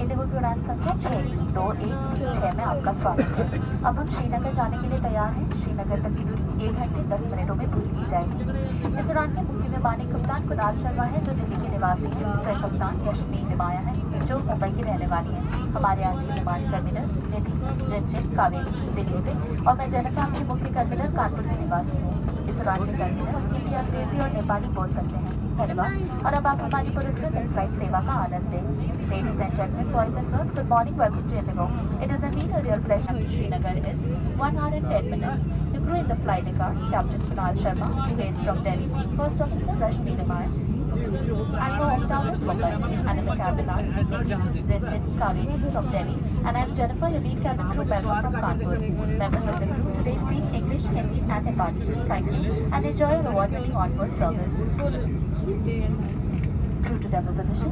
Indigo की उड़ान संख्या 6216 में आपका स्वागत है। अब हम श्रीनगर जाने के लिए तैयार हैं। श्रीनगर तक की दूरी 1 घंटे 10 मिनटों में पूरी की जाएगी। इस उड़ान के मुख्य विमानी कप्तान कुणाल शर्मा है, जो दिल्ली के निवासी हैं। ट्रेन कप्तान रश्मि निमाया है, जो मुंबई की रहने वाली है। हमारे आज के विमान टर्मिनल निधि, रंजित, कावेरी, दिल्ली से और मैं जेनिफर आपके मुख्य टर्मिनल कानपुर में निवासी हूँ। इस उड़ान के टर्मिनल हिंदी, अंग्रेजी और नेपाली बोल सकते हैं। धन्यवाद। और अब आप हमारी पुरस्कृत इन-फ्लाइट सेवा का आनंद लें। Ladies and gentlemen, boys and girls, good morning. Welcome to Indigo. It is indeed a real pleasure. Srinagar is 1 hour and 10 minutes. The crew in the flight car, Captain Kunal Sharma, hails from Delhi. First officer Rashmi Damai, and my hometown is Mumbai. And in the cabin are Ranjit, Kaveri from Delhi, and I am Jennifer, your lead cabin crew member from Kanpur. Members of the crew today speak English, Hindi, and Nepali. Thank you, and enjoy your award-winning onboard service. Crew to demo position.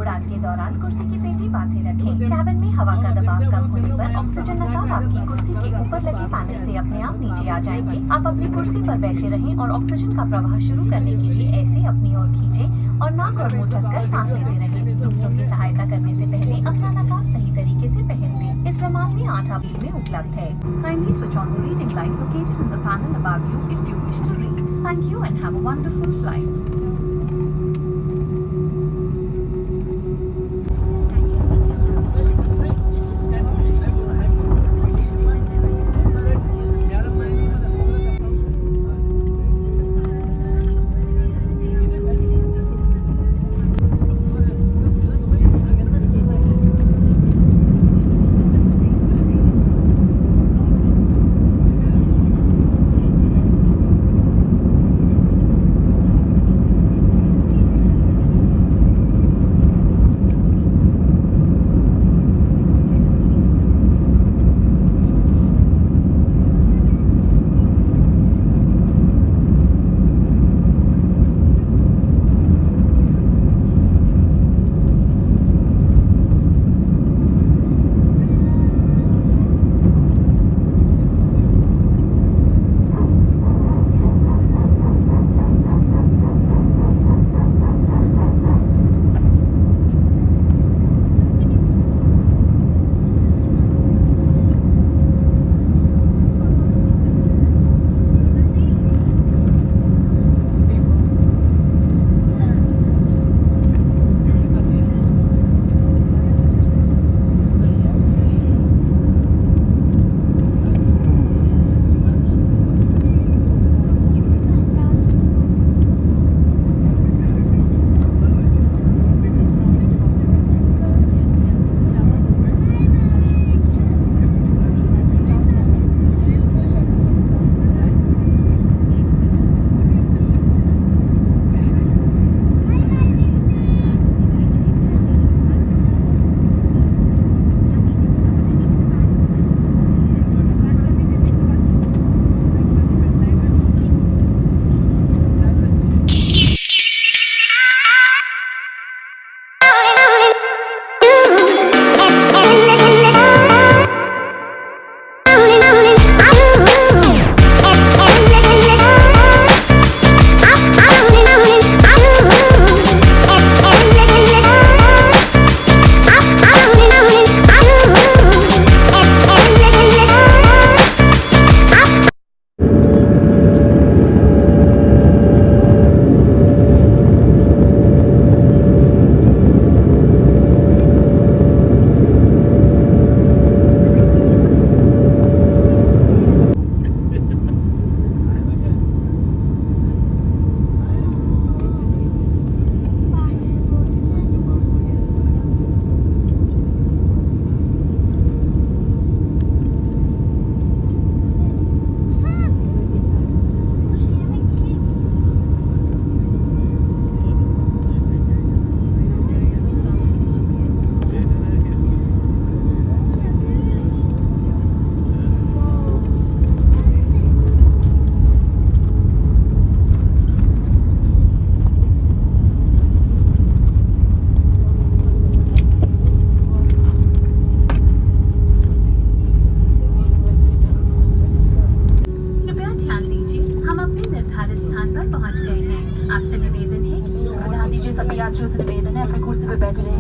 उड़ान के दौरान कुर्सी की पेटी बांधे रखें। Cabin में हवा का दबाव कम होने पर ऑक्सीजन नसाव आपकी कुर्सी के ऊपर लगे पैनल से अपने आप नीचे आ जाएंगे। आप अपनी कुर्सी पर बैठे रहें और ऑक्सीजन का प्रवाह शुरू करने के लिए ऐसे अपनी ओर खींचें और नाक और मुंह ढककर सांस लेते रहें। दूसरों की सहायता करने से पहले अपना नकाब सही तरीके से पहन लें। इस विमान में 8 आवाज़ में उपलब्ध है। Kindly switch on the reading light located in the panel above you if you wish to read. Thank you and have a wonderful flight.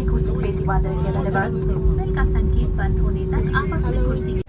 कुर्सी पेटी बांध रखी है। धन्यवाद। बेल का संकेत बंद होने तक आप अपनी कुर्सी